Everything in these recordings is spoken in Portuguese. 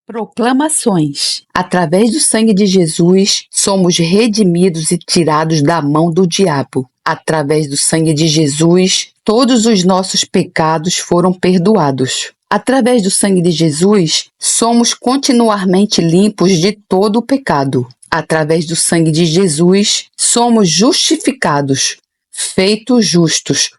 Proclamações. Através do sangue de Jesus, somos redimidos e tirados da mão do diabo. Através do sangue de Jesus, todos os nossos pecados foram perdoados. Através do sangue de Jesus, somos continuamente limpos de todo o pecado. Através do sangue de Jesus, somos justificados, feitos justos,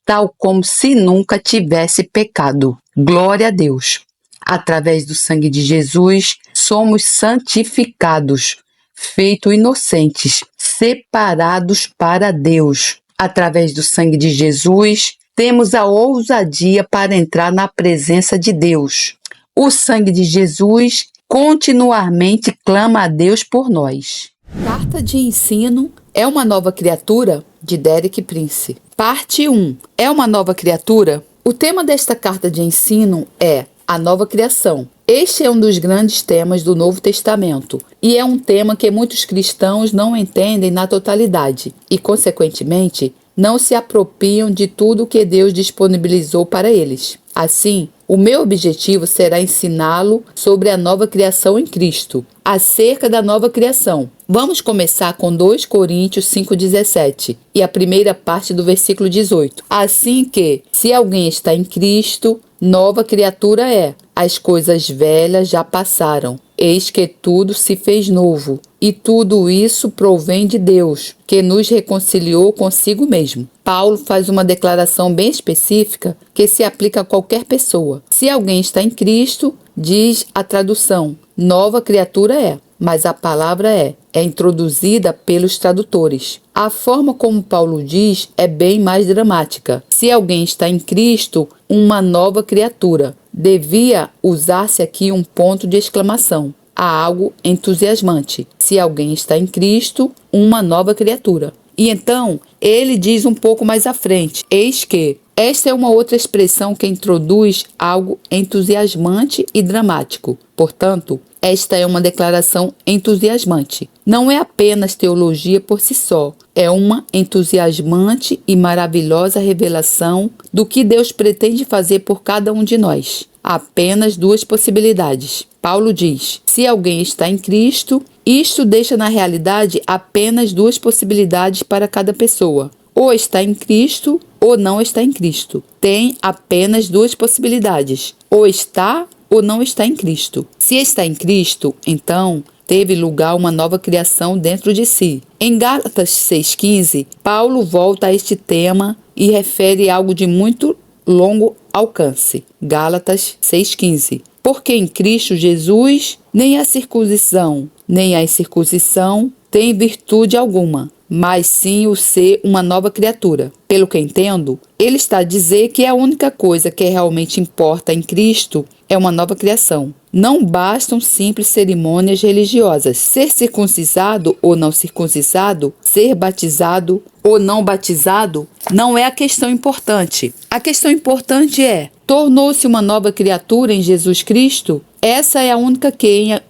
tal como se nunca tivesse pecado. Glória a Deus! Através do sangue de Jesus, somos santificados, feitos inocentes, separados para Deus. Através do sangue de Jesus, temos a ousadia para entrar na presença de Deus. O sangue de Jesus continuamente clama a Deus por nós. Carta de ensino é uma nova criatura, de Derek Prince. Parte 1. É uma nova criatura? O tema desta carta de ensino é a nova criação. Este é um dos grandes temas do Novo Testamento e é um tema que muitos cristãos não entendem na totalidade e, consequentemente, não se apropriam de tudo que Deus disponibilizou para eles. Assim, o meu objetivo será ensiná-lo sobre a nova criação em Cristo, acerca da nova criação. Vamos começar com 2 Coríntios 5,17 e a primeira parte do versículo 18. Assim que, se alguém está em Cristo, nova criatura é. As coisas velhas já passaram. Eis que tudo se fez novo. E tudo isso provém de Deus, que nos reconciliou consigo mesmo. Paulo faz uma declaração bem específica que se aplica a qualquer pessoa. Se alguém está em Cristo, diz a tradução, nova criatura é. Mas a palavra é introduzida pelos tradutores. A forma como Paulo diz é bem mais dramática. Se alguém está em Cristo, uma nova criatura. Devia usar-se aqui um ponto de exclamação. Há algo entusiasmante. Se alguém está em Cristo, uma nova criatura. E então, ele diz um pouco mais à frente, eis que. Esta é uma outra expressão que introduz algo entusiasmante e dramático. Portanto, esta é uma declaração entusiasmante. Não é apenas teologia por si só. É uma entusiasmante e maravilhosa revelação do que Deus pretende fazer por cada um de nós. Há apenas 2 possibilidades. Paulo diz, se alguém está em Cristo, isto deixa na realidade apenas 2 possibilidades para cada pessoa. Ou está em Cristo ou não está em Cristo. Tem apenas 2 possibilidades. Ou está ou não está em Cristo. Se está em Cristo, então teve lugar uma nova criação dentro de si. Em Gálatas 6,15, Paulo volta a este tema e refere algo de muito longo alcance. Gálatas 6,15. Porque em Cristo Jesus nem a circuncisão, nem a incircuncisão tem virtude alguma, mas sim o ser uma nova criatura. Pelo que entendo, ele está a dizer que a única coisa que realmente importa em Cristo é uma nova criação. Não bastam simples cerimônias religiosas. Ser circuncisado ou não circuncisado, ser batizado ou não batizado, não é a questão importante. A questão importante é, tornou-se uma nova criatura em Jesus Cristo? Essa é a única que,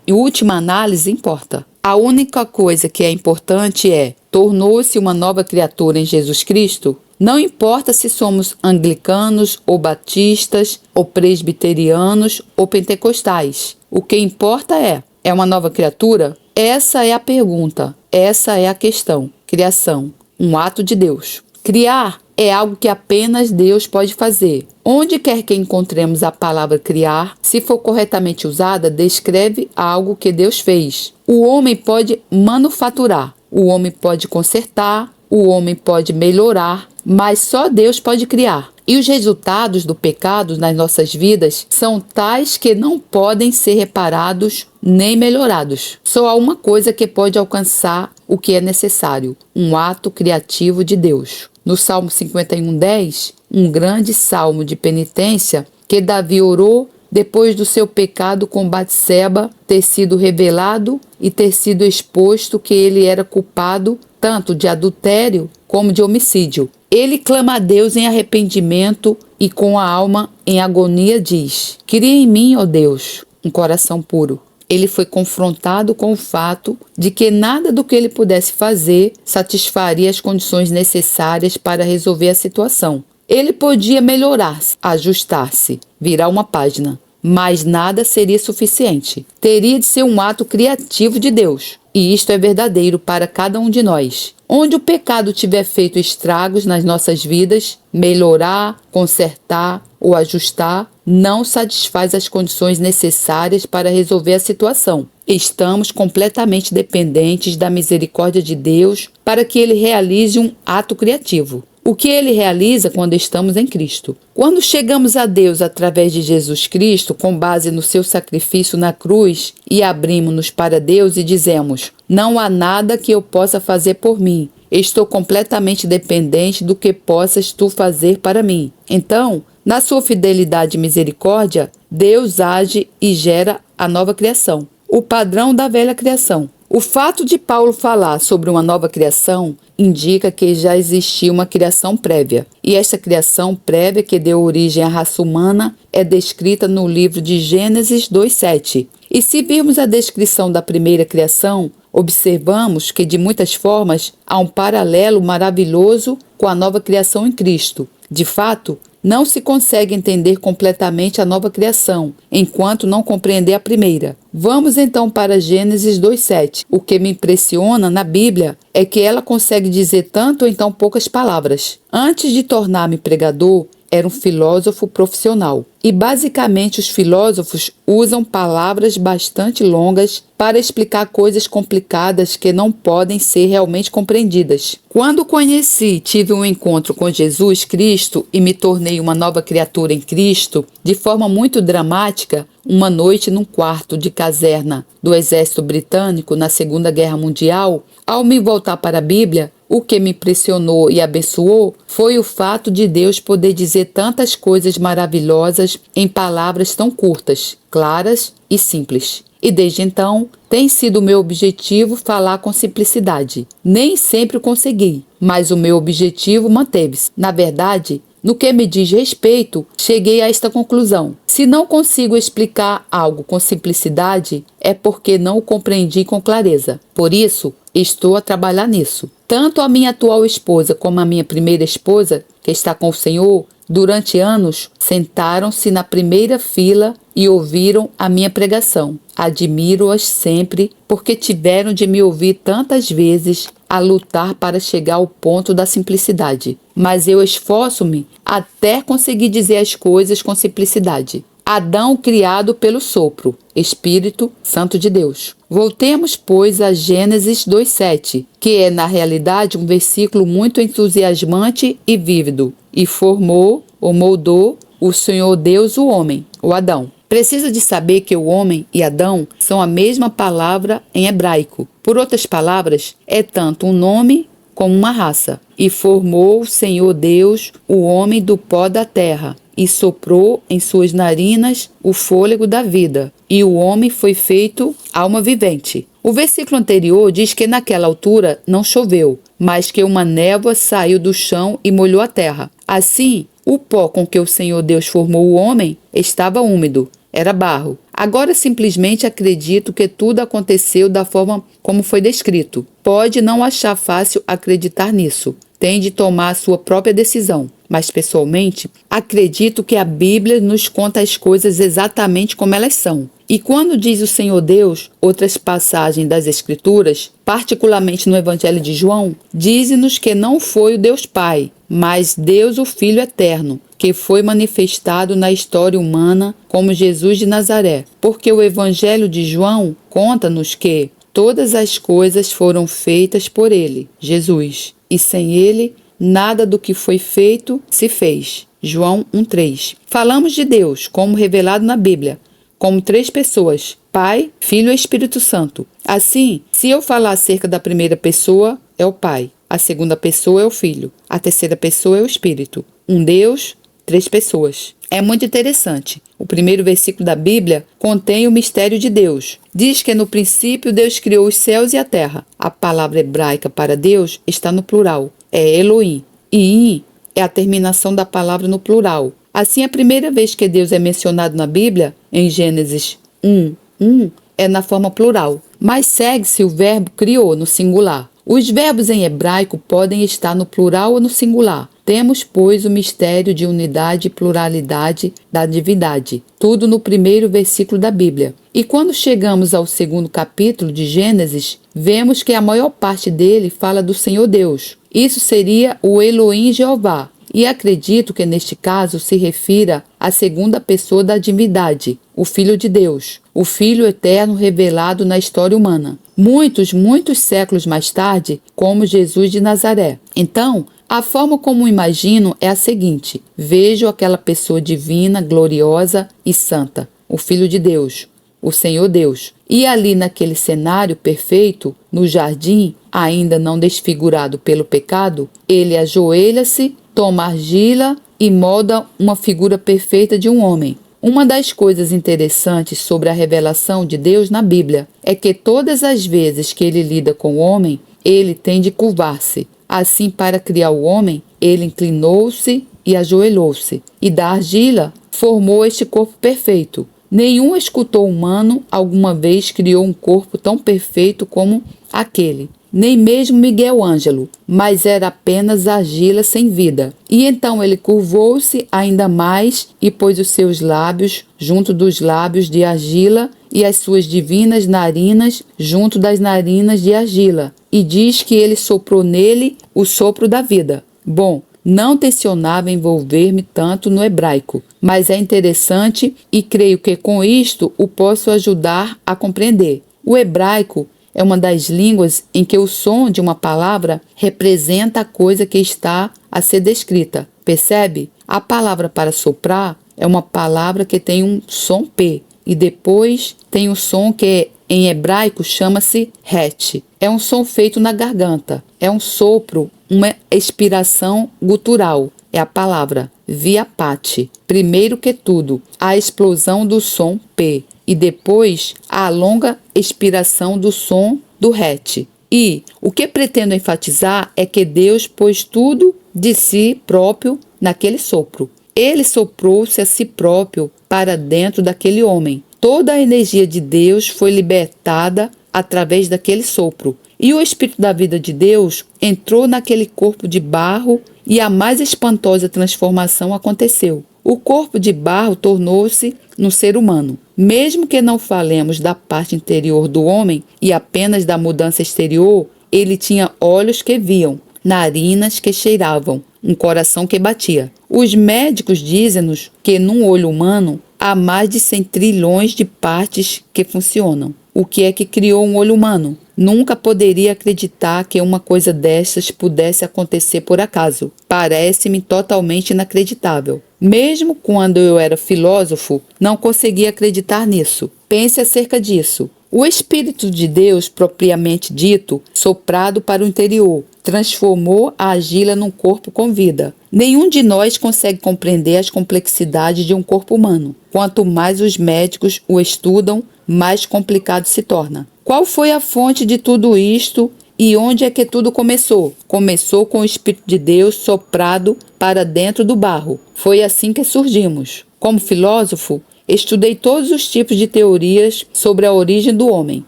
em última análise, importa. A única coisa que é importante é, tornou-se uma nova criatura em Jesus Cristo? Não importa se somos anglicanos, ou batistas, ou presbiterianos, ou pentecostais. O que importa é uma nova criatura? Essa é a pergunta, essa é a questão. Criação, um ato de Deus. Criar é algo que apenas Deus pode fazer. Onde quer que encontremos a palavra criar, se for corretamente usada, descreve algo que Deus fez. O homem pode manufaturar, o homem pode consertar, o homem pode melhorar, mas só Deus pode criar. E os resultados do pecado nas nossas vidas são tais que não podem ser reparados nem melhorados. Só há uma coisa que pode alcançar o que é necessário: um ato criativo de Deus. No Salmo 51:10, um grande salmo de penitência que Davi orou depois do seu pecado com Batseba ter sido revelado e ter sido exposto que ele era culpado tanto de adultério como de homicídio. Ele clama a Deus em arrependimento e com a alma em agonia diz: cria em mim, ó Deus, um coração puro. Ele foi confrontado com o fato de que nada do que ele pudesse fazer satisfaria as condições necessárias para resolver a situação. Ele podia melhorar-se, ajustar-se, virar uma página, mas nada seria suficiente. Teria de ser um ato criativo de Deus. E isto é verdadeiro para cada um de nós. Onde o pecado tiver feito estragos nas nossas vidas, melhorar, consertar ou ajustar não satisfaz as condições necessárias para resolver a situação. Estamos completamente dependentes da misericórdia de Deus para que Ele realize um ato criativo. O que Ele realiza quando estamos em Cristo. Quando chegamos a Deus através de Jesus Cristo, com base no seu sacrifício na cruz, e abrimos-nos para Deus e dizemos: não há nada que eu possa fazer por mim. Estou completamente dependente do que possas tu fazer para mim. Então, na sua fidelidade e misericórdia, Deus age e gera a nova criação. O padrão da velha criação. O fato de Paulo falar sobre uma nova criação indica que já existia uma criação prévia. E esta criação prévia que deu origem à raça humana é descrita no livro de Gênesis 2:7. E se virmos a descrição da primeira criação, observamos que de muitas formas há um paralelo maravilhoso com a nova criação em Cristo. De fato, não se consegue entender completamente a nova criação, enquanto não compreender a primeira. Vamos então para Gênesis 2:7. O que me impressiona na Bíblia é que ela consegue dizer tanto em tão poucas palavras. Antes de tornar-me pregador, era um filósofo profissional. E basicamente os filósofos usam palavras bastante longas para explicar coisas complicadas que não podem ser realmente compreendidas. Quando conheci, tive um encontro com Jesus Cristo e me tornei uma nova criatura em Cristo, de forma muito dramática, uma noite num quarto de caserna do exército britânico na Segunda Guerra Mundial, ao me voltar para a Bíblia, o que me impressionou e abençoou foi o fato de Deus poder dizer tantas coisas maravilhosas em palavras tão curtas, claras e simples. E desde então, tem sido meu objetivo falar com simplicidade. Nem sempre consegui, mas o meu objetivo manteve-se. Na verdade, no que me diz respeito, cheguei a esta conclusão. Se não consigo explicar algo com simplicidade, é porque não o compreendi com clareza. Por isso, estou a trabalhar nisso. Tanto a minha atual esposa como a minha primeira esposa, que está com o Senhor, durante anos, sentaram-se na primeira fila e ouviram a minha pregação. Admiro-as sempre porque tiveram de me ouvir tantas vezes a lutar para chegar ao ponto da simplicidade. Mas eu esforço-me até conseguir dizer as coisas com simplicidade. Adão criado pelo sopro, Espírito Santo de Deus. Voltemos, pois, a Gênesis 2:7, que é, na realidade, um versículo muito entusiasmante e vívido. E formou, ou moldou, o Senhor Deus o homem, o Adão. Precisa de saber que o homem e Adão são a mesma palavra em hebraico. Por outras palavras, é tanto um nome como uma raça. E formou o Senhor Deus o homem do pó da terra, e soprou em suas narinas o fôlego da vida, e o homem foi feito alma vivente. O versículo anterior diz que naquela altura não choveu, mas que uma névoa saiu do chão e molhou a terra. Assim, o pó com que o Senhor Deus formou o homem estava úmido, era barro. Agora simplesmente acredito que tudo aconteceu da forma como foi descrito. Pode não achar fácil acreditar nisso. Tem de tomar a sua própria decisão. Mas, pessoalmente, acredito que a Bíblia nos conta as coisas exatamente como elas são. E quando diz o Senhor Deus, outras passagens das Escrituras, particularmente no Evangelho de João, diz-nos que não foi o Deus Pai, mas Deus o Filho Eterno, que foi manifestado na história humana como Jesus de Nazaré. Porque o Evangelho de João conta-nos que todas as coisas foram feitas por ele, Jesus, e sem ele, nada do que foi feito se fez. João 1:3. Falamos de Deus, como revelado na Bíblia, como três pessoas, Pai, Filho e Espírito Santo. Assim, se eu falar acerca da primeira pessoa, é o Pai. A segunda pessoa é o Filho. A terceira pessoa é o Espírito. Um Deus, três pessoas. É muito interessante. O primeiro versículo da Bíblia contém o mistério de Deus. Diz que no princípio Deus criou os céus e a terra. A palavra hebraica para Deus está no plural. É Elohim. E In é a terminação da palavra no plural. Assim, a primeira vez que Deus é mencionado na Bíblia, em Gênesis 1:1, é na forma plural. Mas segue-se o verbo criou no singular. Os verbos em hebraico podem estar no plural ou no singular. Temos, pois, o mistério de unidade e pluralidade da divindade. Tudo no primeiro versículo da Bíblia. E quando chegamos ao segundo capítulo de Gênesis, vemos que a maior parte dele fala do Senhor Deus. Isso seria o Elohim Jeová. E acredito que neste caso se refira à segunda pessoa da divindade, o Filho de Deus, o Filho eterno revelado na história humana. Muitos séculos mais tarde, como Jesus de Nazaré. Então, a forma como imagino é a seguinte: vejo aquela pessoa divina, gloriosa e santa, o Filho de Deus, o Senhor Deus. E ali naquele cenário perfeito, no jardim, ainda não desfigurado pelo pecado, ele ajoelha-se, toma argila e molda uma figura perfeita de um homem. Uma das coisas interessantes sobre a revelação de Deus na Bíblia é que todas as vezes que ele lida com o homem, ele tem de curvar-se. Assim, para criar o homem, ele inclinou-se e ajoelhou-se, e da argila formou este corpo perfeito. Nenhum escultor humano alguma vez criou um corpo tão perfeito como aquele. Nem mesmo Miguel Ângelo, mas era apenas argila sem vida. E então ele curvou-se ainda mais e pôs os seus lábios junto dos lábios de argila e as suas divinas narinas junto das narinas de argila. E diz que ele soprou nele o sopro da vida. Bom, não tencionava envolver-me tanto no hebraico, mas é interessante e creio que com isto o posso ajudar a compreender. O hebraico é uma das línguas em que o som de uma palavra representa a coisa que está a ser descrita. Percebe? A palavra para soprar é uma palavra que tem um som P e depois tem o som que em hebraico chama-se het. É um som feito na garganta. É um sopro, uma expiração gutural. É a palavra viapate. Primeiro que tudo, a explosão do som P e depois a longa expiração do som do het. E o que pretendo enfatizar é que Deus pôs tudo de si próprio naquele sopro. Ele soprou-se a si próprio para dentro daquele homem. Toda a energia de Deus foi libertada através daquele sopro. E o Espírito da vida de Deus entrou naquele corpo de barro e a mais espantosa transformação aconteceu. O corpo de barro tornou-se um ser humano. Mesmo que não falemos da parte interior do homem e apenas da mudança exterior, ele tinha olhos que viam, narinas que cheiravam, um coração que batia. Os médicos dizem-nos que num olho humano há mais de 100 trilhões de partes que funcionam. O que é que criou um olho humano? Nunca poderia acreditar que uma coisa dessas pudesse acontecer por acaso. Parece-me totalmente inacreditável. Mesmo quando eu era filósofo, não conseguia acreditar nisso. Pense acerca disso. O Espírito de Deus, propriamente dito, soprado para o interior, transformou a argila num corpo com vida. Nenhum de nós consegue compreender as complexidades de um corpo humano. Quanto mais os médicos o estudam, mais complicado se torna. Qual foi a fonte de tudo isto e onde é que tudo começou? Começou com o Espírito de Deus soprado para dentro do barro. Foi assim que surgimos. Como filósofo, estudei todos os tipos de teorias sobre a origem do homem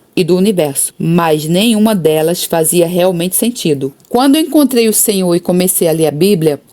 e do universo, mas nenhuma delas fazia realmente sentido. Quando encontrei o Senhor e comecei a ler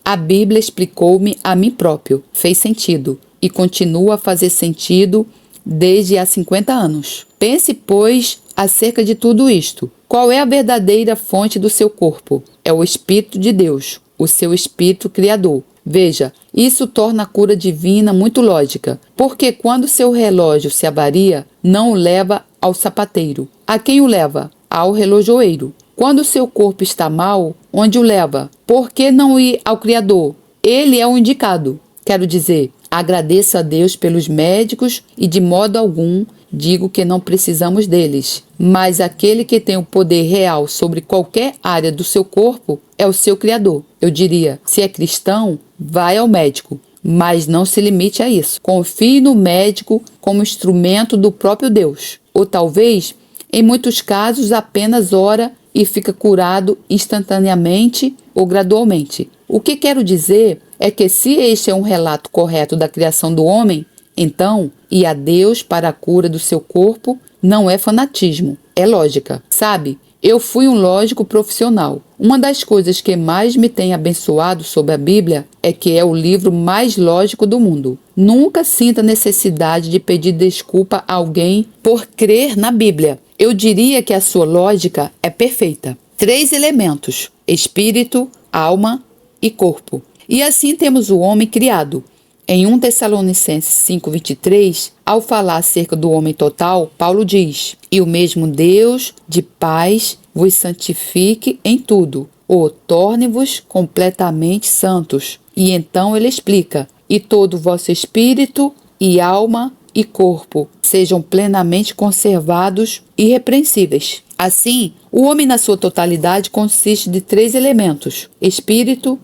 a Bíblia explicou-me a mim próprio. Fez sentido e continua a fazer sentido desde há 50 anos. Pense, pois, acerca de tudo isto. Qual é a verdadeira fonte do seu corpo? É o Espírito de Deus, o seu Espírito Criador. Veja, isso torna a cura divina muito lógica, porque quando seu relógio se avaria, não o leva ao sapateiro. A quem o leva? Ao relojoeiro. Quando seu corpo está mal, onde o leva? Por que não ir ao Criador? Ele é o indicado. Quero dizer, agradeço a Deus pelos médicos e de modo algum digo que não precisamos deles. Mas aquele que tem o poder real sobre qualquer área do seu corpo é o seu Criador. Eu diria, se é cristão, vai ao médico, mas não se limite a isso. Confie no médico como instrumento do próprio Deus. Ou talvez, em muitos casos, apenas ora e fica curado instantaneamente ou gradualmente. O que quero dizer é que se este é um relato correto da criação do homem, então, ir a Deus para a cura do seu corpo não é fanatismo, é lógica. Sabe, eu fui um lógico profissional. Uma das coisas que mais me tem abençoado sobre a Bíblia é que é o livro mais lógico do mundo. Nunca sinta necessidade de pedir desculpa a alguém por crer na Bíblia. Eu diria que a sua lógica é perfeita. 3 elementos: espírito, alma e corpo. E assim temos o homem criado. Em 1 Tessalonicenses 5,23, ao falar acerca do homem total, Paulo diz: "E o mesmo Deus de paz vos santifique em tudo, ou torne-vos completamente santos." E então ele explica: "E todo o vosso espírito e alma e corpo sejam plenamente conservados irrepreensíveis." Assim, o homem na sua totalidade consiste de 3 elementos: espírito,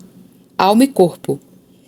alma e corpo.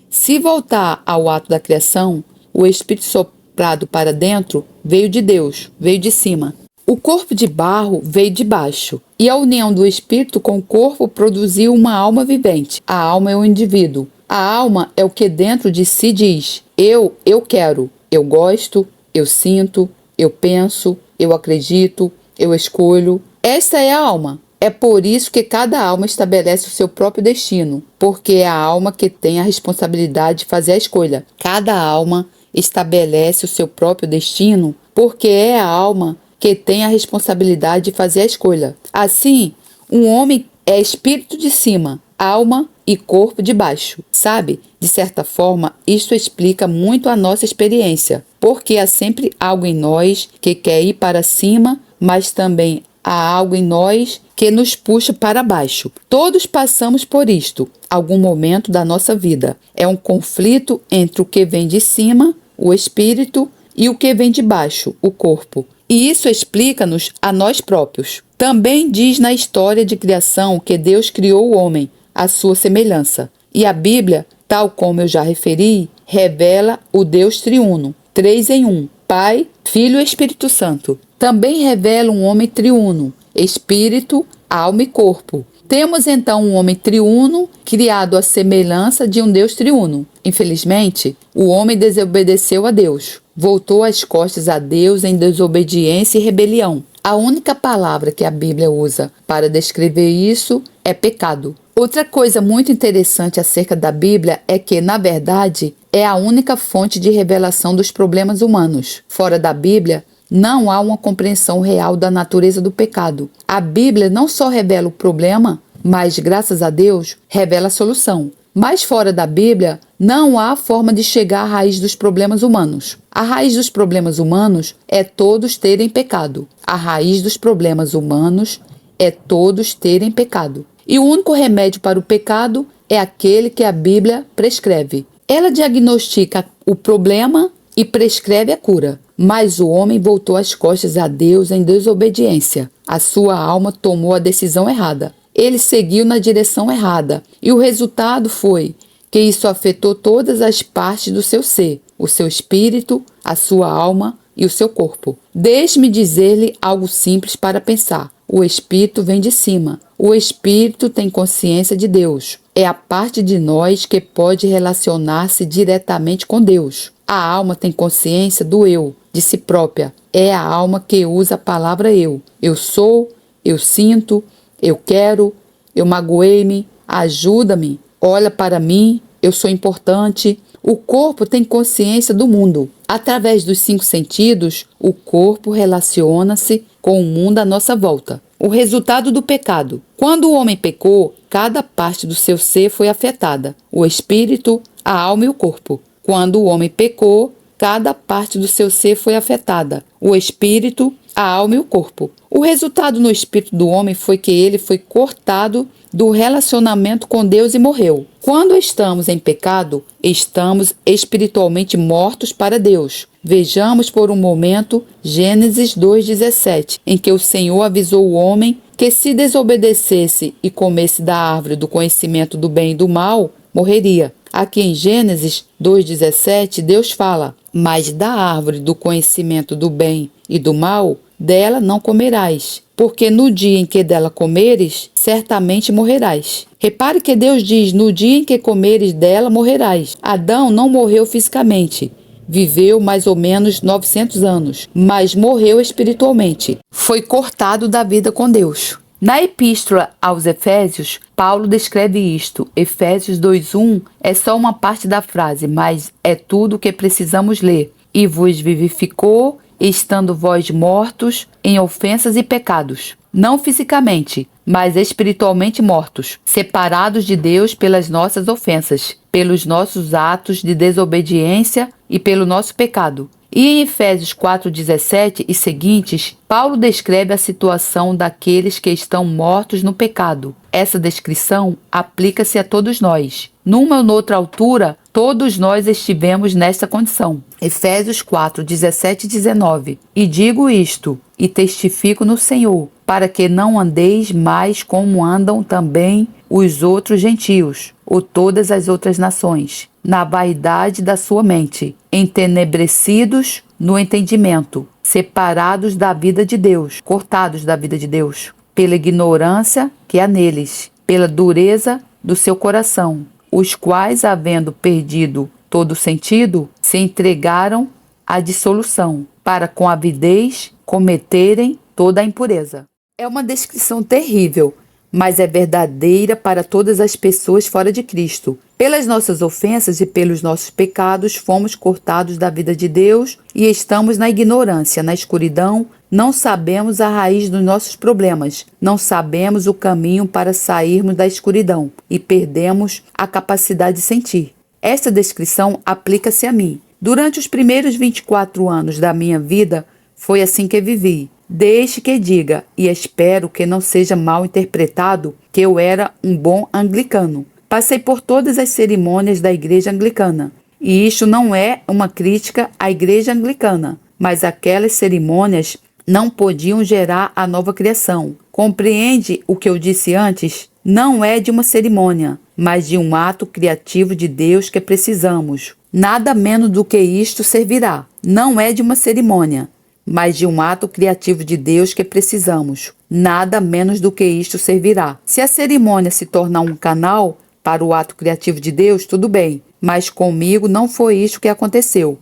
Se voltar ao ato da criação, o espírito soprado para dentro veio de Deus, veio de cima. O corpo de barro veio de baixo, e a união do espírito com o corpo produziu uma alma vivente. A alma é o indivíduo. A alma é o que dentro de si diz: eu quero, eu gosto, eu sinto, eu penso, eu acredito, eu escolho. Esta é a alma. É por isso que cada alma estabelece o seu próprio destino, porque é a alma que tem a responsabilidade de fazer a escolha. Cada alma estabelece o seu próprio destino, porque é a alma que tem a responsabilidade de fazer a escolha. Assim, um homem é espírito de cima, alma e corpo de baixo. Sabe? De certa forma, isso explica muito a nossa experiência, porque há sempre algo em nós que quer ir para cima, mas também há algo em nós que nos puxa para baixo. Todos passamos por isto, algum momento da nossa vida. É um conflito entre o que vem de cima, o espírito, e o que vem de baixo, o corpo. E isso explica-nos a nós próprios. Também diz na história de criação que Deus criou o homem à sua semelhança. E a Bíblia, tal como eu já referi, revela o Deus triuno, 3 em 1, Pai, Filho e Espírito Santo. Também revela um homem triuno, espírito, alma e corpo. Temos então um homem triuno, criado à semelhança de um Deus triuno. Infelizmente, o homem desobedeceu a Deus, voltou as costas a Deus em desobediência e rebelião. A única palavra que a Bíblia usa para descrever isso é pecado. Outra coisa muito interessante acerca da Bíblia é que, na verdade, é a única fonte de revelação dos problemas humanos. Fora da Bíblia, não há uma compreensão real da natureza do pecado. A Bíblia não só revela o problema, mas, graças a Deus, revela a solução. Mas fora da Bíblia, não há forma de chegar à raiz dos problemas humanos. A raiz dos problemas humanos é todos terem pecado. A raiz dos problemas humanos é todos terem pecado. E o único remédio para o pecado é aquele que a Bíblia prescreve. Ela diagnostica o problema e prescreve a cura. Mas o homem voltou as costas a Deus em desobediência. A sua alma tomou a decisão errada. Ele seguiu na direção errada. E o resultado foi que isso afetou todas as partes do seu ser, o seu espírito, a sua alma e o seu corpo. Deixe-me dizer-lhe algo simples para pensar. O espírito vem de cima. O espírito tem consciência de Deus. É a parte de nós que pode relacionar-se diretamente com Deus. A alma tem consciência do eu, de si própria. É a alma que usa a palavra eu. Eu sou, eu sinto, eu quero, eu magoei-me, ajuda-me, olha para mim, eu sou importante. O corpo tem consciência do mundo. Através dos 5 sentidos, o corpo relaciona-se com o mundo à nossa volta. O resultado do pecado. Quando o homem pecou, cada parte do seu ser foi afetada. O espírito, a alma e o corpo. Quando o homem pecou, cada parte do seu ser foi afetada. O espírito, a alma e o corpo. O resultado no espírito do homem foi que ele foi cortado do relacionamento com Deus e morreu. Quando estamos em pecado, estamos espiritualmente mortos para Deus. Vejamos por um momento Gênesis 2,17, em que o Senhor avisou o homem que se desobedecesse e comesse da árvore do conhecimento do bem e do mal, morreria. Aqui em Gênesis 2,17, Deus fala: "Mas da árvore do conhecimento do bem e do mal, dela não comerás, porque no dia em que dela comeres, certamente morrerás." Repare que Deus diz: no dia em que comeres dela, morrerás. Adão não morreu fisicamente. Viveu mais ou menos 900 anos, mas morreu espiritualmente. Foi cortado da vida com Deus. Na Epístola aos Efésios, Paulo descreve isto. Efésios 2:1 é só uma parte da frase, mas é tudo o que precisamos ler. E vos vivificou, estando vós mortos em ofensas e pecados. Não fisicamente, mas espiritualmente mortos, separados de Deus pelas nossas ofensas, pelos nossos atos de desobediência e pelo nosso pecado. E em Efésios 4:17 e seguintes, Paulo descreve a situação daqueles que estão mortos no pecado. Essa descrição aplica-se a todos nós. Numa ou noutra altura, todos nós estivemos nesta condição. Efésios 4:17 e 19. E digo isto, e testifico no Senhor, para que não andeis mais como andam também os outros gentios, ou todas as outras nações, na vaidade da sua mente, entenebrecidos no entendimento, separados da vida de Deus, cortados da vida de Deus, pela ignorância que há neles, pela dureza do seu coração, os quais, havendo perdido todo o sentido, se entregaram à dissolução, para com avidez cometerem toda a impureza. É uma descrição terrível, mas é verdadeira para todas as pessoas fora de Cristo. Pelas nossas ofensas e pelos nossos pecados, fomos cortados da vida de Deus e estamos na ignorância, na escuridão. Não sabemos a raiz dos nossos problemas, não sabemos o caminho para sairmos da escuridão e perdemos a capacidade de sentir. Esta descrição aplica-se a mim. Durante os primeiros 24 anos da minha vida, foi assim que vivi. Deixe que diga, e espero que não seja mal interpretado, que eu era um bom anglicano. Passei por todas as cerimônias da igreja anglicana. E isto não é uma crítica à igreja anglicana, mas aquelas cerimônias não podiam gerar a nova criação. Compreende o que eu disse antes? Não é de uma cerimônia, mas de um ato criativo de Deus que precisamos. Nada menos do que isto servirá. Não é de uma cerimônia, mas de um ato criativo de Deus que precisamos. Nada menos do que isto servirá. Se a cerimônia se tornar um canal para o ato criativo de Deus, tudo bem, mas comigo não foi isto que aconteceu.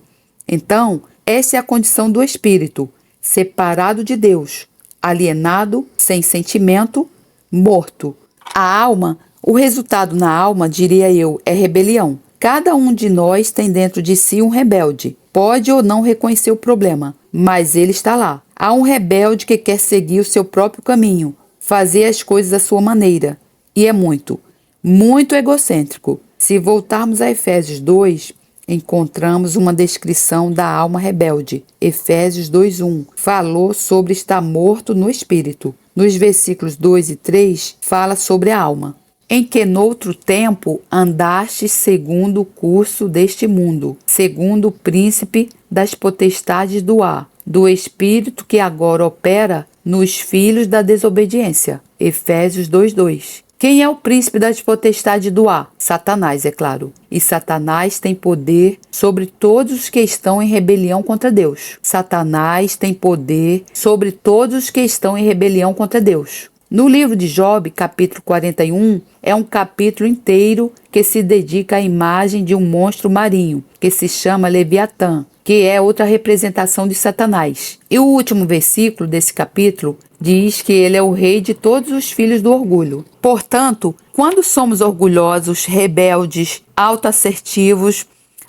Então, essa é a condição do espírito, separado de Deus, alienado, sem sentimento, morto. A alma, o resultado na alma, diria eu, é rebelião. Cada um de nós tem dentro de si um rebelde. Pode ou não reconhecer o problema, mas ele está lá. Há um rebelde que quer seguir o seu próprio caminho, fazer as coisas à sua maneira. E é muito egocêntrico. Se voltarmos a Efésios 2, encontramos uma descrição da alma rebelde. Efésios 2:1 falou sobre estar morto no espírito. Nos versículos 2 e 3, fala sobre a alma. Em que noutro tempo andastes segundo o curso deste mundo, segundo o príncipe das potestades do ar, do espírito que agora opera nos filhos da desobediência. Efésios 2:2. Quem é o príncipe das potestades do ar? Satanás, é claro. E Satanás tem poder sobre todos os que estão em rebelião contra Deus. Satanás tem poder sobre todos os que estão em rebelião contra Deus. No livro de Job, capítulo 41, é um capítulo inteiro que se dedica à imagem de um monstro marinho, que se chama Leviatã, que é outra representação de Satanás. E o último versículo desse capítulo diz que ele é o rei de todos os filhos do orgulho. Portanto, quando somos orgulhosos, rebeldes, autoassertivos,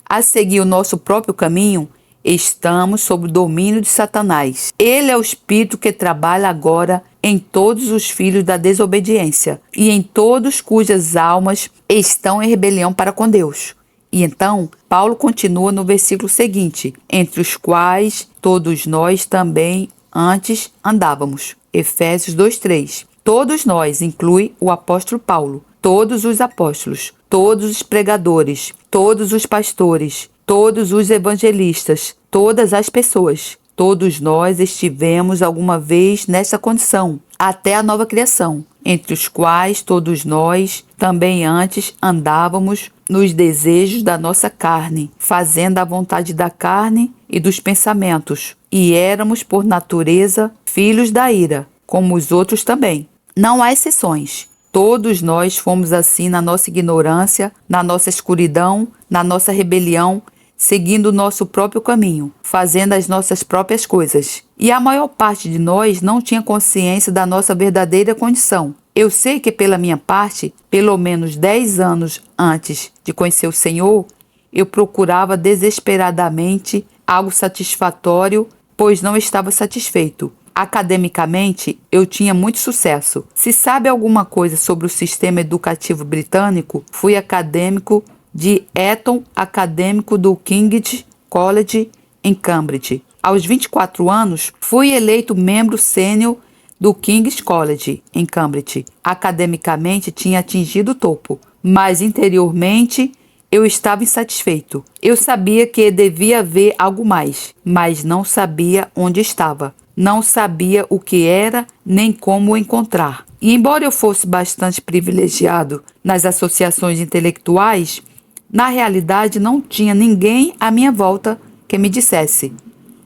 a seguir o nosso próprio caminho, estamos sob o domínio de Satanás. Ele é o espírito que trabalha agora em todos os filhos da desobediência e em todos cujas almas estão em rebelião para com Deus. E então, Paulo continua no versículo seguinte, entre os quais todos nós também antes andávamos. Efésios 2:3. Todos nós inclui o apóstolo Paulo, todos os apóstolos, todos os pregadores, todos os pastores, todos os evangelistas, todas as pessoas. Todos nós estivemos alguma vez nessa condição, até a nova criação, entre os quais todos nós também antes andávamos nos desejos da nossa carne, fazendo a vontade da carne e dos pensamentos, e éramos por natureza filhos da ira, como os outros também. Não há exceções. Todos nós fomos assim na nossa ignorância, na nossa escuridão, na nossa rebelião, seguindo o nosso próprio caminho, fazendo as nossas próprias coisas. E a maior parte de nós não tinha consciência da nossa verdadeira condição. Eu sei que, pela minha parte, pelo menos 10 anos antes de conhecer o Senhor, eu procurava desesperadamente algo satisfatório, pois não estava satisfeito. Academicamente, eu tinha muito sucesso. Se sabe alguma coisa sobre o sistema educativo britânico, fui acadêmico de Eton, acadêmico do King's College em Cambridge. Aos 24 anos, fui eleito membro sênior do King's College em Cambridge. Academicamente, tinha atingido o topo, mas interiormente eu estava insatisfeito. Eu sabia que devia haver algo mais, mas não sabia onde estava. Não sabia o que era nem como o encontrar. E embora eu fosse bastante privilegiado nas associações intelectuais, na realidade não tinha ninguém à minha volta que me dissesse.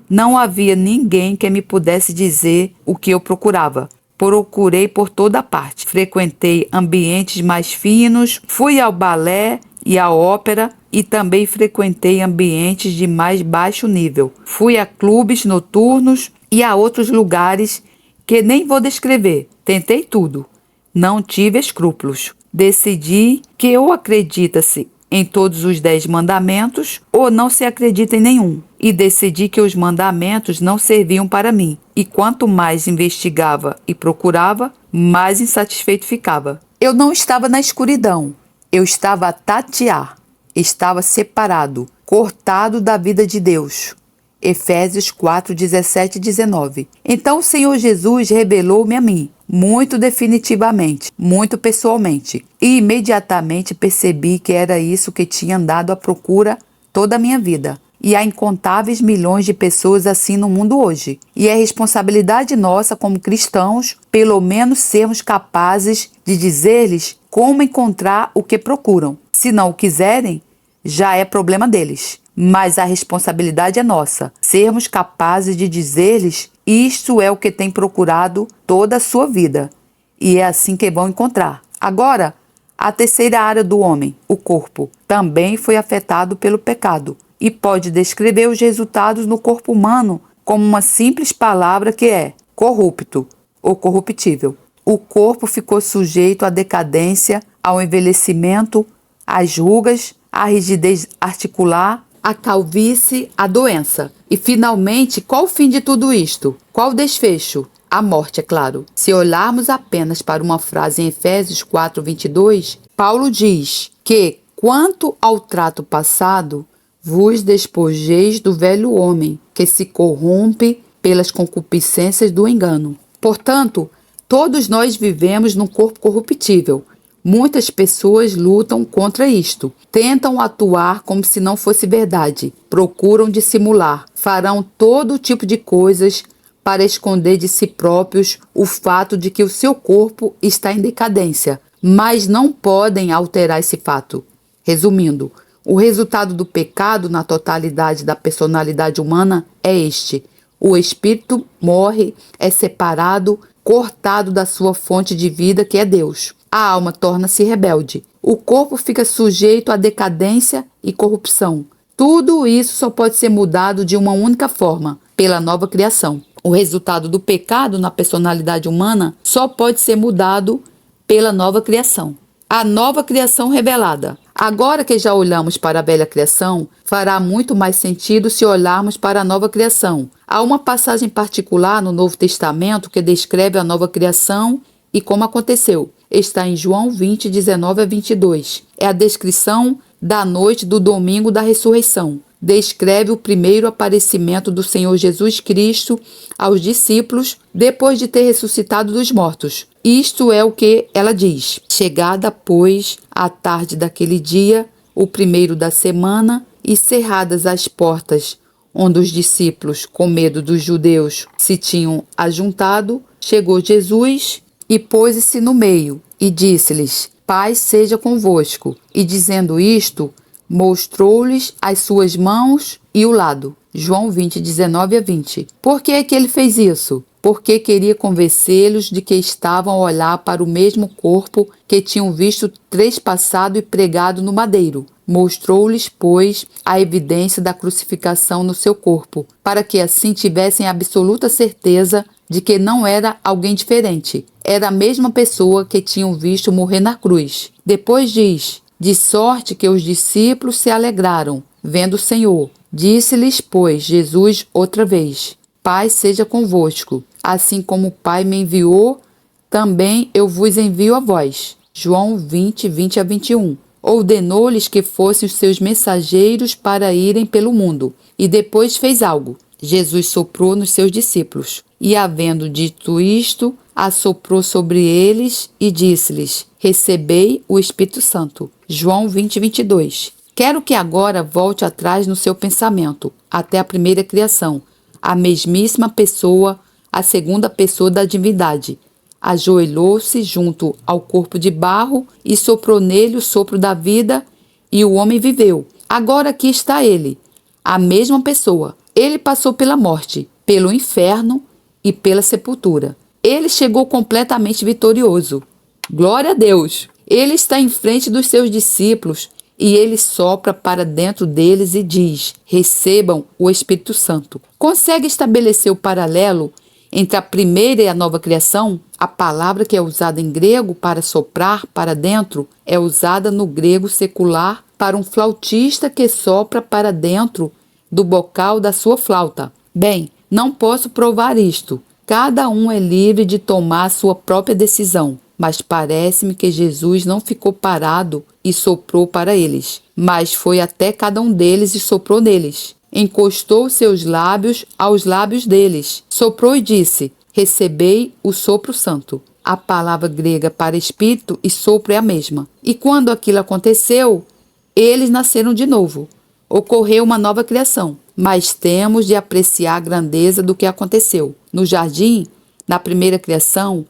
Não havia ninguém que me pudesse dizer o que eu procurava. Procurei por toda parte. Frequentei ambientes mais finos, fui ao balé e à ópera e também frequentei ambientes de mais baixo nível. Fui a clubes noturnos e a outros lugares que nem vou descrever. Tentei tudo. Não tive escrúpulos. Decidi que ou acredita-se em todos os 10 mandamentos ou não se acredita em nenhum. E decidi que os mandamentos não serviam para mim. E quanto mais investigava e procurava, mais insatisfeito ficava. Eu não estava na escuridão. Eu estava a tatear. Estava separado, cortado da vida de Deus. Efésios 4, 17 e 19. Então o Senhor Jesus revelou-me a mim, muito definitivamente, muito pessoalmente, e imediatamente percebi que era isso que tinha andado à procura toda a minha vida. E há incontáveis milhões de pessoas assim no mundo hoje. E é responsabilidade nossa como cristãos, pelo menos sermos capazes de dizer-lhes como encontrar o que procuram. Se não o quiserem, já é problema deles. Mas a responsabilidade é nossa, sermos capazes de dizer-lhes isto é o que tem procurado toda a sua vida, e é assim que vão encontrar. Agora, a terceira área do homem, o corpo, também foi afetado pelo pecado, e pode descrever os resultados no corpo humano como uma simples palavra que é corrupto ou corruptível. O corpo ficou sujeito à decadência, ao envelhecimento, às rugas, à rigidez articular, a calvície, a doença. E, finalmente, qual o fim de tudo isto? Qual o desfecho? A morte, é claro. Se olharmos apenas para uma frase em Efésios 4, 22, Paulo diz que, quanto ao trato passado, vos despojeis do velho homem, que se corrompe pelas concupiscências do engano. Portanto, todos nós vivemos num corpo corruptível. Muitas pessoas lutam contra isto, tentam atuar como se não fosse verdade, procuram dissimular, farão todo tipo de coisas para esconder de si próprios o fato de que o seu corpo está em decadência, mas não podem alterar esse fato. Resumindo, o resultado do pecado na totalidade da personalidade humana é este: o espírito morre, é separado, cortado da sua fonte de vida, que é Deus. A alma torna-se rebelde. O corpo fica sujeito à decadência e corrupção. Tudo isso só pode ser mudado de uma única forma, pela nova criação. O resultado do pecado na personalidade humana só pode ser mudado pela nova criação. A nova criação revelada. Agora que já olhamos para a velha criação, fará muito mais sentido se olharmos para a nova criação. Há uma passagem particular no Novo Testamento que descreve a nova criação e como aconteceu. Está em João 20, 19 a 22. É a descrição da noite do domingo da ressurreição. Descreve o primeiro aparecimento do Senhor Jesus Cristo aos discípulos depois de ter ressuscitado dos mortos. Isto é o que ela diz. Chegada, pois, a tarde daquele dia, o primeiro da semana, e cerradas as portas onde os discípulos, com medo dos judeus, se tinham ajuntado, chegou Jesus e pôs-se no meio, e disse-lhes: Paz seja convosco. E dizendo isto, mostrou-lhes as suas mãos e o lado. João 20, 19 a 20. Por que é que ele fez isso? Porque queria convencê-los de que estavam a olhar para o mesmo corpo que tinham visto trespassado e pregado no madeiro. Mostrou-lhes, pois, a evidência da crucificação no seu corpo, para que assim tivessem absoluta certeza de que não era alguém diferente. Era a mesma pessoa que tinham visto morrer na cruz. Depois diz: de sorte que os discípulos se alegraram, vendo o Senhor. Disse-lhes, pois, Jesus outra vez: Pai seja convosco. Assim como o Pai me enviou, também eu vos envio a vós. João 20, 20-21. Ordenou-lhes que fossem os seus mensageiros para irem pelo mundo. E depois fez algo. Jesus soprou nos seus discípulos. E, havendo dito isto, assoprou sobre eles e disse-lhes: Recebei o Espírito Santo. João 20, 22. Quero que agora volte atrás no seu pensamento, até a primeira criação. A mesmíssima pessoa, a segunda pessoa da divindade. Ajoelhou-se junto ao corpo de barro e soprou nele o sopro da vida, e o homem viveu. Agora aqui está ele, a mesma pessoa. Ele passou pela morte, pelo inferno e pela sepultura. Ele chegou completamente vitorioso. Glória a Deus! Ele está em frente dos seus discípulos e ele sopra para dentro deles e diz: recebam o Espírito Santo. Consegue estabelecer o paralelo entre a primeira e a nova criação? A palavra que é usada em grego para soprar para dentro é usada no grego secular para um flautista que sopra para dentro do bocal da sua flauta. Bem, não posso provar isto. Cada um é livre de tomar a sua própria decisão, mas parece-me que Jesus não ficou parado e soprou para eles, mas foi até cada um deles e soprou neles. Encostou seus lábios aos lábios deles, soprou e disse: recebei o sopro santo. A palavra grega para espírito e sopro é a mesma. E quando aquilo aconteceu, eles nasceram de novo. Ocorreu uma nova criação, mas temos de apreciar a grandeza do que aconteceu. No jardim, na primeira criação,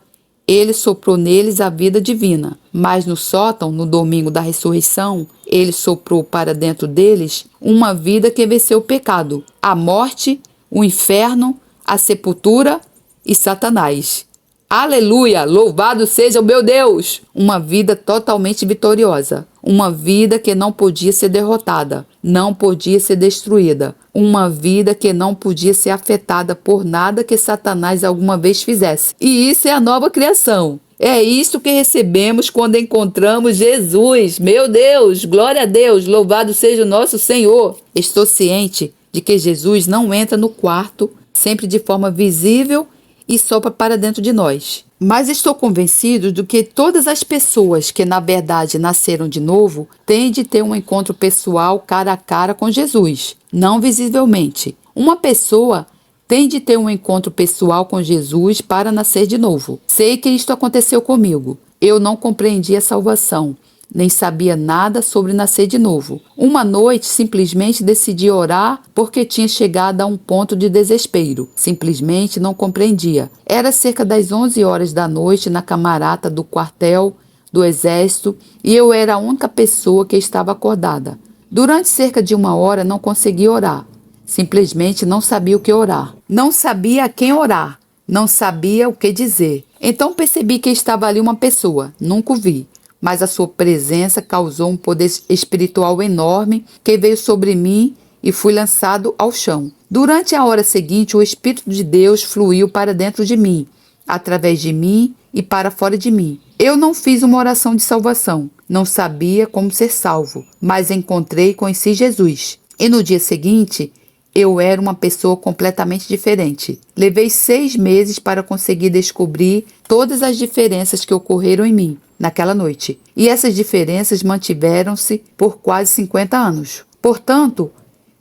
ele soprou neles a vida divina, mas no sótão, no domingo da ressurreição, ele soprou para dentro deles uma vida que venceu o pecado, a morte, o inferno, a sepultura e Satanás. Aleluia! Louvado seja o meu Deus! Uma vida totalmente vitoriosa. Uma vida que não podia ser derrotada, não podia ser destruída. Uma vida que não podia ser afetada por nada que Satanás alguma vez fizesse. E isso é a nova criação. É isso que recebemos quando encontramos Jesus. Meu Deus! Glória a Deus! Louvado seja o nosso Senhor! Estou ciente de que Jesus não entra no quarto sempre de forma visível e sopra para dentro de nós. Mas estou convencido de que todas as pessoas que na verdade nasceram de novo têm de ter um encontro pessoal cara a cara com Jesus, não visivelmente. Uma pessoa tem de ter um encontro pessoal com Jesus para nascer de novo. Sei que isto aconteceu comigo. Eu não compreendi a salvação, nem sabia nada sobre nascer de novo. Uma noite, simplesmente decidi orar porque tinha chegado a um ponto de desespero. Simplesmente não compreendia. Era cerca das 11 horas da noite na camarata do quartel do exército e eu era a única pessoa que estava acordada. Durante cerca de 1 hora não consegui orar. Simplesmente não sabia o que orar. Não sabia a quem orar. Não sabia o que dizer. Então percebi que estava ali uma pessoa. Nunca o vi. Mas a sua presença causou um poder espiritual enorme que veio sobre mim e fui lançado ao chão. Durante a hora seguinte, o Espírito de Deus fluiu para dentro de mim, através de mim e para fora de mim. Eu não fiz uma oração de salvação, não sabia como ser salvo, mas encontrei e conheci Jesus. E no dia seguinte, eu era uma pessoa completamente diferente. Levei 6 meses para conseguir descobrir todas as diferenças que ocorreram em mim naquela noite. E essas diferenças mantiveram-se por quase 50 anos. Portanto,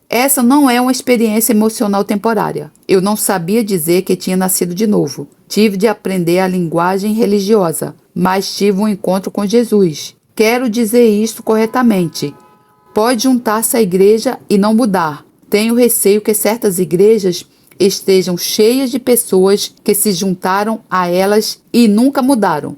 essa não é uma experiência emocional temporária. Eu não sabia dizer que tinha nascido de novo. Tive de aprender a linguagem religiosa, mas tive um encontro com Jesus. Quero dizer isto corretamente. Pode juntar-se à igreja e não mudar. Tenho receio que certas igrejas estejam cheias de pessoas que se juntaram a elas e nunca mudaram.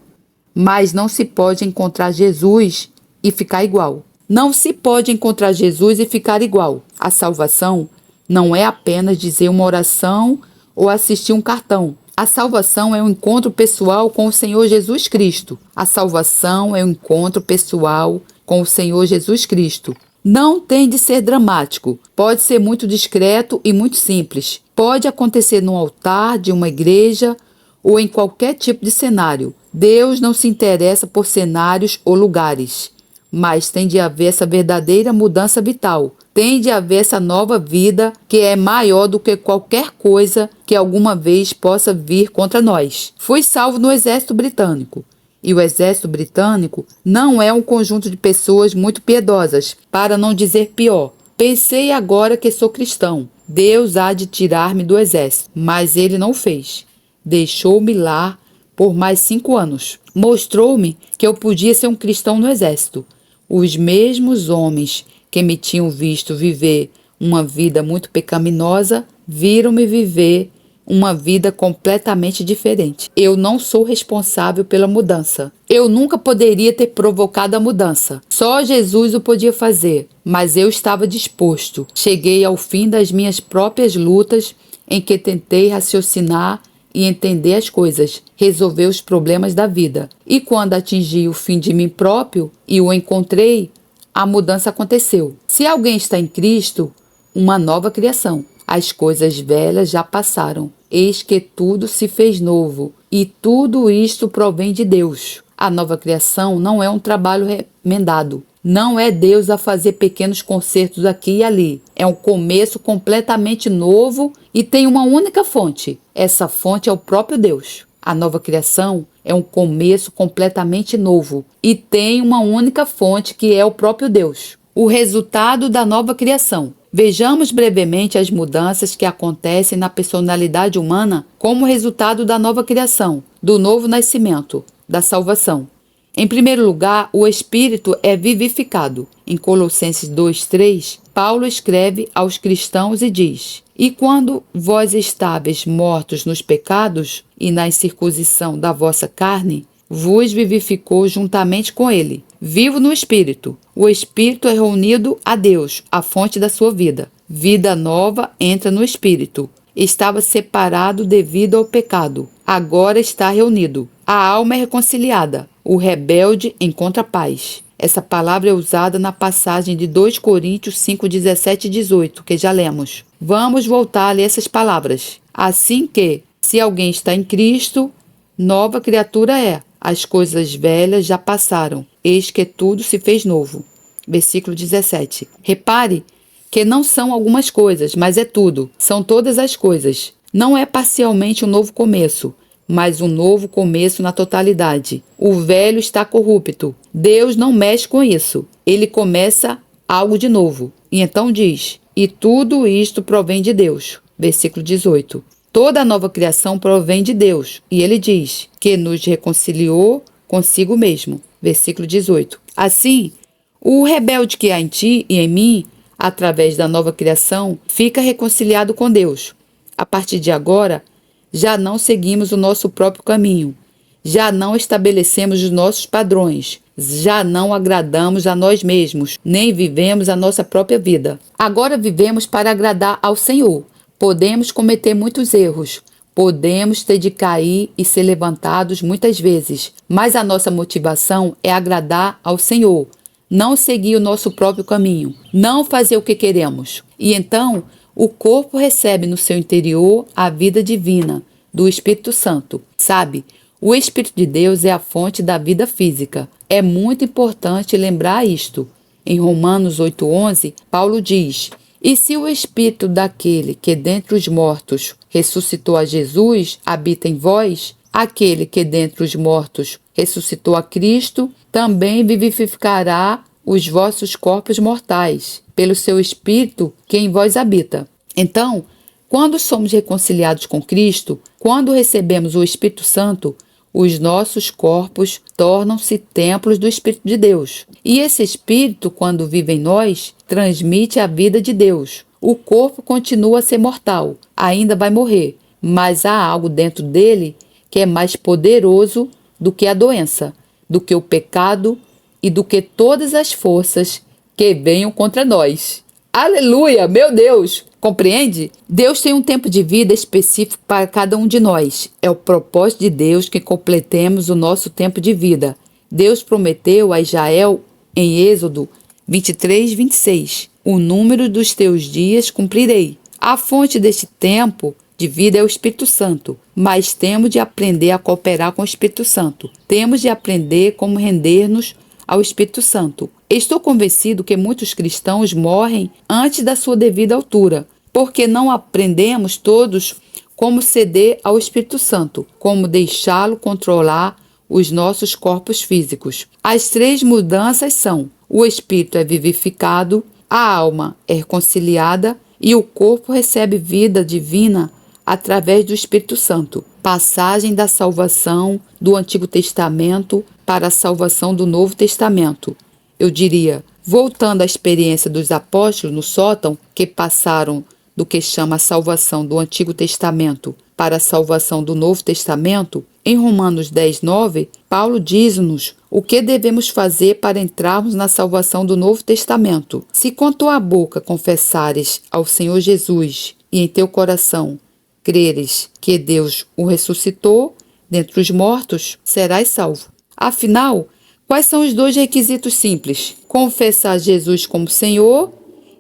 Mas não se pode encontrar Jesus e ficar igual. Não se pode encontrar Jesus e ficar igual. A salvação não é apenas dizer uma oração ou assistir um cartão. A salvação é um encontro pessoal com o Senhor Jesus Cristo. A salvação é um encontro pessoal com o Senhor Jesus Cristo. Não tem de ser dramático, pode ser muito discreto e muito simples. Pode acontecer no altar de uma igreja ou em qualquer tipo de cenário. Deus não se interessa por cenários ou lugares, mas tem de haver essa verdadeira mudança vital. Tem de haver essa nova vida que é maior do que qualquer coisa que alguma vez possa vir contra nós. Fui salvo no exército britânico. E o exército britânico não é um conjunto de pessoas muito piedosas, para não dizer pior. Pensei agora que sou cristão. Deus há de tirar-me do exército, mas ele não o fez. Deixou-me lá por mais 5 anos. Mostrou-me que eu podia ser um cristão no exército. Os mesmos homens que me tinham visto viver uma vida muito pecaminosa, viram-me viver uma vida completamente diferente. Eu não sou responsável pela mudança. Eu nunca poderia ter provocado a mudança. Só Jesus o podia fazer, mas eu estava disposto. Cheguei ao fim das minhas próprias lutas em que tentei raciocinar e entender as coisas, resolver os problemas da vida. E quando atingi o fim de mim próprio e o encontrei, a mudança aconteceu. Se alguém está em Cristo, uma nova criação. As coisas velhas já passaram, eis que tudo se fez novo, e tudo isto provém de Deus. A nova criação não é um trabalho remendado. Não é Deus a fazer pequenos concertos aqui e ali. É um começo completamente novo e tem uma única fonte. Essa fonte é o próprio Deus. A nova criação é um começo completamente novo e tem uma única fonte que é o próprio Deus. O resultado da nova criação. Vejamos brevemente as mudanças que acontecem na personalidade humana como resultado da nova criação, do novo nascimento, da salvação. Em primeiro lugar, o Espírito é vivificado. Em Colossenses 2:3, Paulo escreve aos cristãos e diz: E quando vós estáveis mortos nos pecados e na incircuncisão da vossa carne, vos vivificou juntamente com ele, vivo no Espírito. O Espírito é reunido a Deus, a fonte da sua vida. Vida nova entra no Espírito. Estava separado devido ao pecado. Agora está reunido. A alma é reconciliada. O rebelde encontra paz. Essa palavra é usada na passagem de 2 Coríntios 5:17 e 18, que já lemos. Vamos voltar a ler essas palavras. Assim que, se alguém está em Cristo, nova criatura é. As coisas velhas já passaram, eis que tudo se fez novo. Versículo 17. Repare que não são algumas coisas, mas é tudo. São todas as coisas. Não é parcialmente um novo começo, mas um novo começo na totalidade. O velho está corrupto. Deus não mexe com isso. Ele começa algo de novo. E então diz: e tudo isto provém de Deus. Versículo 18. Toda a nova criação provém de Deus. E ele diz que nos reconciliou consigo mesmo. Versículo 18. Assim, o rebelde que há em ti e em mim, através da nova criação, fica reconciliado com Deus. A partir de agora, já não seguimos o nosso próprio caminho. Já não estabelecemos os nossos padrões. Já não agradamos a nós mesmos, nem vivemos a nossa própria vida. Agora vivemos para agradar ao Senhor. Podemos cometer muitos erros, podemos ter de cair e ser levantados muitas vezes, mas a nossa motivação é agradar ao Senhor, não seguir o nosso próprio caminho, não fazer o que queremos. E então, o corpo recebe no seu interior a vida divina do Espírito Santo. Sabe, o Espírito de Deus é a fonte da vida física. É muito importante lembrar isto. Em Romanos 8:11, Paulo diz: E se o Espírito daquele que dentre os mortos ressuscitou a Jesus habita em vós, aquele que dentre os mortos ressuscitou a Cristo, também vivificará os vossos corpos mortais, pelo seu Espírito que em vós habita. Então, quando somos reconciliados com Cristo, quando recebemos o Espírito Santo, os nossos corpos tornam-se templos do Espírito de Deus. E esse Espírito, quando vive em nós, transmite a vida de Deus. O corpo continua a ser mortal, ainda vai morrer, mas há algo dentro dele que é mais poderoso do que a doença, do que o pecado e do que todas as forças que venham contra nós. Aleluia, meu Deus! Compreende? Deus tem um tempo de vida específico para cada um de nós. É o propósito de Deus que completemos o nosso tempo de vida. Deus prometeu a Israel, em Êxodo 23, 26. O número dos teus dias cumprirei. A fonte deste tempo de vida é o Espírito Santo, mas temos de aprender a cooperar com o Espírito Santo. Temos de aprender como render-nos ao Espírito Santo. Estou convencido que muitos cristãos morrem antes da sua devida altura, porque não aprendemos todos como ceder ao Espírito Santo, como deixá-lo controlar os nossos corpos físicos. As 3 mudanças são: o espírito é vivificado, a alma é reconciliada e o corpo recebe vida divina através do Espírito Santo. Passagem da salvação do Antigo Testamento para a salvação do Novo Testamento. Eu diria, voltando à experiência dos apóstolos no sótão, que passaram do que chama a salvação do Antigo Testamento para a salvação do Novo Testamento, em Romanos 10, 9, Paulo diz-nos o que devemos fazer para entrarmos na salvação do Novo Testamento. Se com tua boca confessares ao Senhor Jesus e em teu coração creres que Deus o ressuscitou dentre os mortos, serás salvo. Afinal, quais são os 2 requisitos simples? Confessar Jesus como Senhor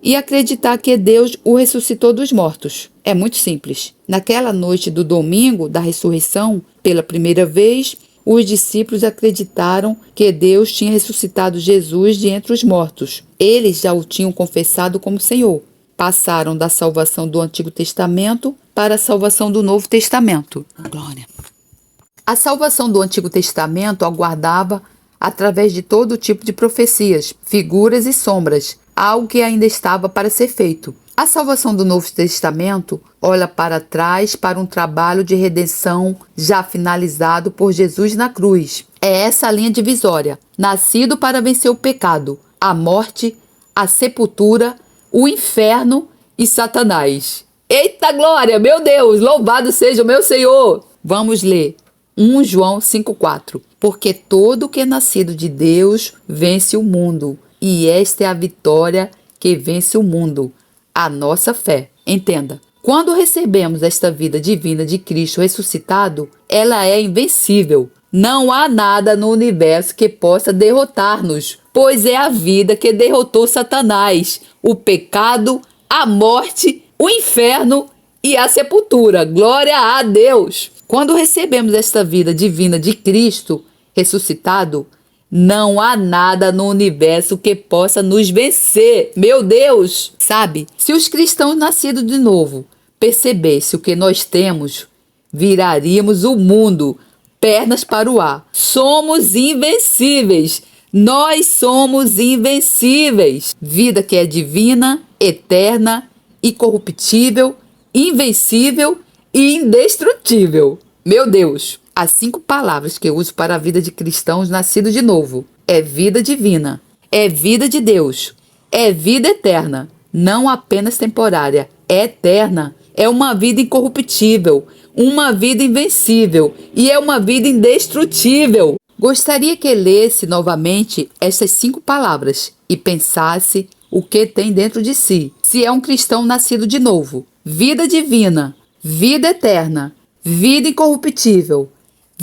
e acreditar que Deus o ressuscitou dos mortos. É muito simples. Naquela noite do domingo da ressurreição, pela primeira vez, os discípulos acreditaram que Deus tinha ressuscitado Jesus de entre os mortos. Eles já o tinham confessado como Senhor. Passaram da salvação do Antigo Testamento para a salvação do Novo Testamento. Glória. A salvação do Antigo Testamento aguardava através de todo tipo de profecias, figuras e sombras, algo que ainda estava para ser feito. A salvação do Novo Testamento olha para trás para um trabalho de redenção já finalizado por Jesus na cruz. É essa a linha divisória, nascido para vencer o pecado, a morte, a sepultura, o inferno e Satanás. Eita glória, meu Deus, louvado seja o meu Senhor! Vamos ler 1 João 5,4. Porque todo que é nascido de Deus vence o mundo, e esta é a vitória que vence o mundo, a nossa fé. Entenda, quando recebemos esta vida divina de Cristo ressuscitado, ela é invencível. Não há nada no universo que possa derrotar-nos, pois é a vida que derrotou Satanás, o pecado, a morte, o inferno e a sepultura. Glória a Deus! Quando recebemos esta vida divina de Cristo ressuscitado, não há nada no universo que possa nos vencer. Meu Deus! Sabe, se os cristãos nascidos de novo percebessem o que nós temos, viraríamos o mundo, pernas para o ar. Somos invencíveis. Nós somos invencíveis. Vida que é divina, eterna, incorruptível, invencível e indestrutível. Meu Deus! As 5 palavras que eu uso para a vida de cristãos nascidos de novo é vida divina, é vida de Deus, é vida eterna, não apenas temporária, é eterna, é uma vida incorruptível, uma vida invencível e é uma vida indestrutível. Gostaria que lesse novamente essas 5 palavras e pensasse o que tem dentro de si. Se é um cristão nascido de novo: vida divina, vida eterna, vida incorruptível,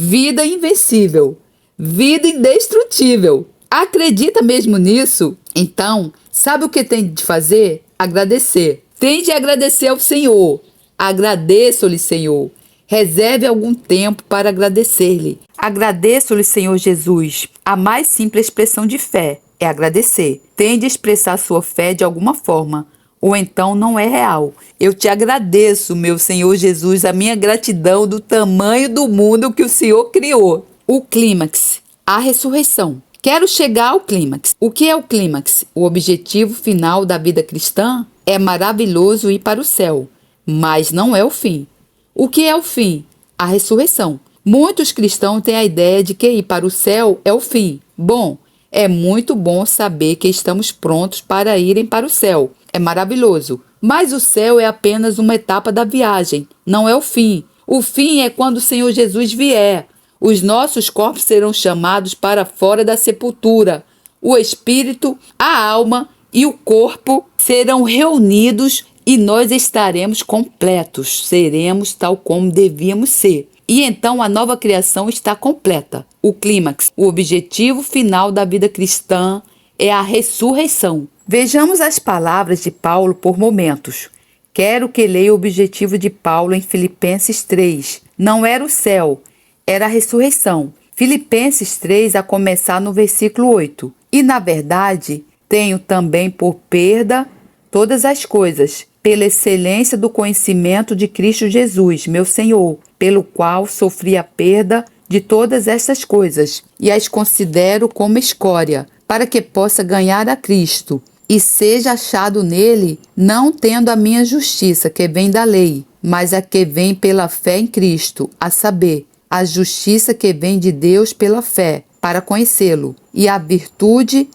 vida invencível, vida indestrutível. Acredita mesmo nisso? Então, sabe o que tem de fazer? Agradecer. Tem de agradecer ao Senhor. Agradeço-lhe, Senhor. Reserve algum tempo para agradecer-lhe. Agradeço-lhe, Senhor Jesus. A mais simples expressão de fé é agradecer. Tem de expressar sua fé de alguma forma, ou então não é real. Eu te agradeço, meu Senhor Jesus, a minha gratidão do tamanho do mundo que o Senhor criou. O clímax, a ressurreição. Quero chegar ao clímax. O que é o clímax? O objetivo final da vida cristã é maravilhoso ir para o céu, mas não é o fim. O que é o fim? A ressurreição. Muitos cristãos têm a ideia de que ir para o céu é o fim. Bom, é muito bom saber que estamos prontos para irem para o céu. É maravilhoso. Mas o céu é apenas uma etapa da viagem, não é o fim. O fim é quando o Senhor Jesus vier. Os nossos corpos serão chamados para fora da sepultura. O espírito, a alma e o corpo serão reunidos e nós estaremos completos. Seremos tal como devíamos ser. E então a nova criação está completa. O clímax, o objetivo final da vida cristã é a ressurreição. Vejamos as palavras de Paulo por momentos. Quero que leia o objetivo de Paulo em Filipenses 3. Não era o céu, era a ressurreição. Filipenses 3, a começar no versículo 8. E, na verdade, tenho também por perda todas as coisas, pela excelência do conhecimento de Cristo Jesus, meu Senhor, pelo qual sofri a perda de todas estas coisas, e as considero como escória, para que possa ganhar a Cristo, e seja achado nele, não tendo a minha justiça, que vem da lei, mas a que vem pela fé em Cristo, a saber, a justiça que vem de Deus pela fé, para conhecê-lo, e a virtude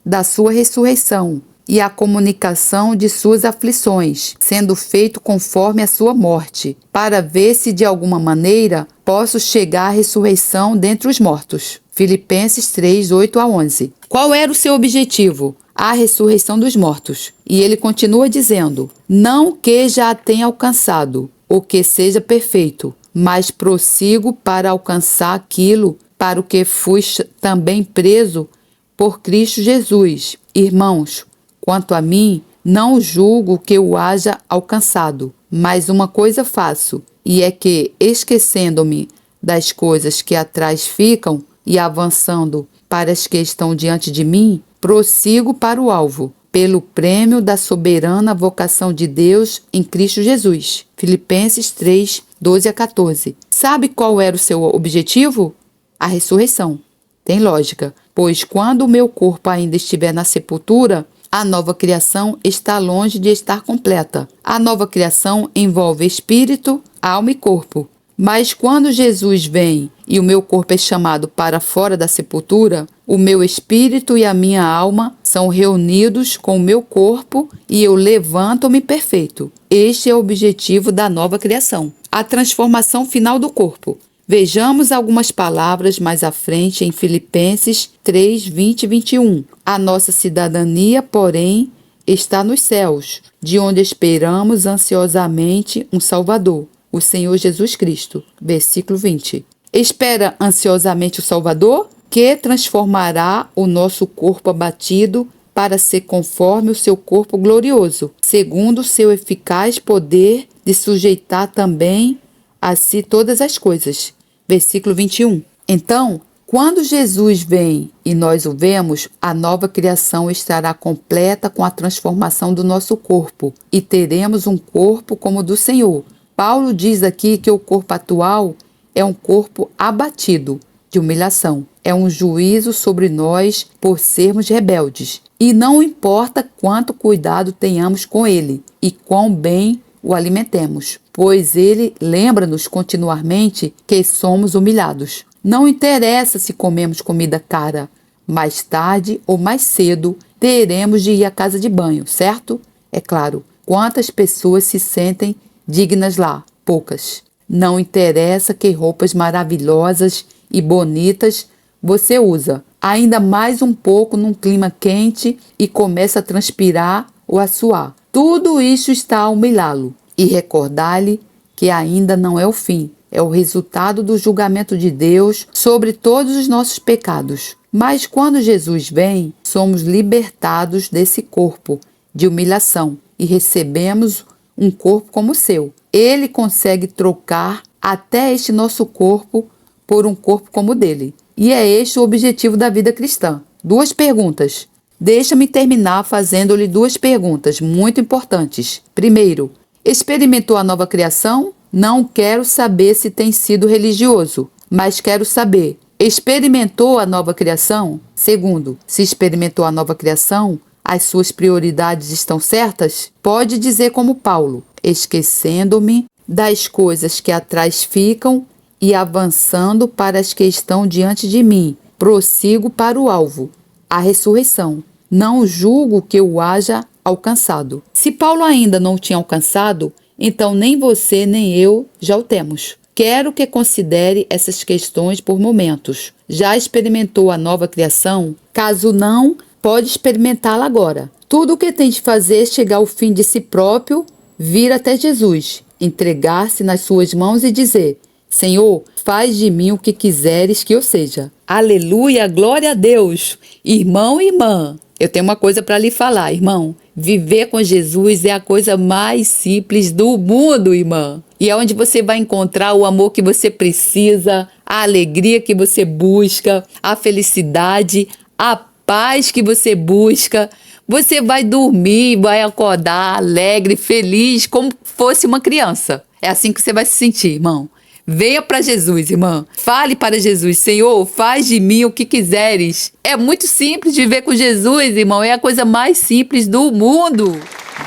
da sua ressurreição, e a comunicação de suas aflições, sendo feito conforme a sua morte, para ver se de alguma maneira posso chegar à ressurreição dentre os mortos. Filipenses 3, 8 a 11. Qual era o seu objetivo? A ressurreição dos mortos. E ele continua dizendo: não que já a tenha alcançado, ou que seja perfeito, mas prossigo para alcançar aquilo para o que fui também preso por Cristo Jesus. Irmãos, quanto a mim, não julgo que eu haja alcançado, mas uma coisa faço, e é que, esquecendo-me das coisas que atrás ficam e avançando para as que estão diante de mim, prossigo para o alvo, pelo prêmio da soberana vocação de Deus em Cristo Jesus. Filipenses 3, 12 a 14. Sabe qual era o seu objetivo? A ressurreição. Tem lógica, pois quando o meu corpo ainda estiver na sepultura, a nova criação está longe de estar completa. A nova criação envolve espírito, alma e corpo. Mas quando Jesus vem e o meu corpo é chamado para fora da sepultura, o meu espírito e a minha alma são reunidos com o meu corpo e eu levanto-me perfeito. Este é o objetivo da nova criação, a transformação final do corpo. Vejamos algumas palavras mais à frente em Filipenses 3, 20 e 21. A nossa cidadania, porém, está nos céus, de onde esperamos ansiosamente um Salvador, o Senhor Jesus Cristo. Versículo 20. Espera ansiosamente o Salvador, que transformará o nosso corpo abatido para ser conforme o seu corpo glorioso, segundo o seu eficaz poder de sujeitar também a si todas as coisas. Versículo 21. Então, quando Jesus vem e nós o vemos, a nova criação estará completa com a transformação do nosso corpo e teremos um corpo como o do Senhor. Paulo diz aqui que o corpo atual é um corpo abatido, de humilhação. É um juízo sobre nós por sermos rebeldes. E não importa quanto cuidado tenhamos com ele e quão bem o alimentemos, pois ele lembra-nos continuamente que somos humilhados. Não interessa se comemos comida cara, mais tarde ou mais cedo teremos de ir à casa de banho, certo? É claro, quantas pessoas se sentem dignas lá? Poucas. Não interessa que roupas maravilhosas e bonitas você usa, ainda mais um pouco num clima quente e começa a transpirar ou a suar. Tudo isso está a humilhá-lo e recordar-lhe que ainda não é o fim, é o resultado do julgamento de Deus sobre todos os nossos pecados. Mas quando Jesus vem, somos libertados desse corpo de humilhação e recebemos um corpo como o seu. Ele consegue trocar até este nosso corpo por um corpo como o dele. E é este o objetivo da vida cristã. 2 perguntas. Deixa-me terminar fazendo-lhe 2 perguntas muito importantes. Primeiro, experimentou a nova criação? Não quero saber se tem sido religioso, mas quero saber, experimentou a nova criação? Segundo, se experimentou a nova criação, as suas prioridades estão certas? Pode dizer como Paulo, esquecendo-me das coisas que atrás ficam e avançando para as que estão diante de mim, prossigo para o alvo, a ressurreição. Não julgo que o haja alcançado. Se Paulo ainda não o tinha alcançado, então nem você nem eu já o temos. Quero que considere essas questões por momentos. Já experimentou a nova criação? Caso não, pode experimentá-la agora. Tudo o que tem de fazer é chegar ao fim de si próprio, vir até Jesus, entregar-se nas suas mãos e dizer: Senhor, faz de mim o que quiseres que eu seja. Aleluia, glória a Deus! Irmão e irmã, Eu tenho uma coisa para lhe falar, irmão. Viver com Jesus é a coisa mais simples do mundo, irmã. E é onde você vai encontrar o amor que você precisa, a alegria que você busca, a felicidade, a paz que você busca. Você vai dormir, vai acordar alegre, feliz, como fosse uma criança. É assim que você vai se sentir, irmão. Venha para Jesus, irmã. Fale para Jesus, Senhor, faz de mim o que quiseres. É muito simples viver com Jesus, irmão. É a coisa mais simples do mundo.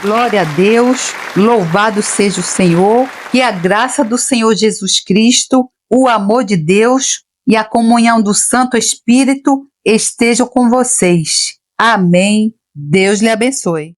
Glória a Deus, louvado seja o Senhor, que a graça do Senhor Jesus Cristo, o amor de Deus e a comunhão do Santo Espírito estejam com vocês. Amém. Deus lhe abençoe.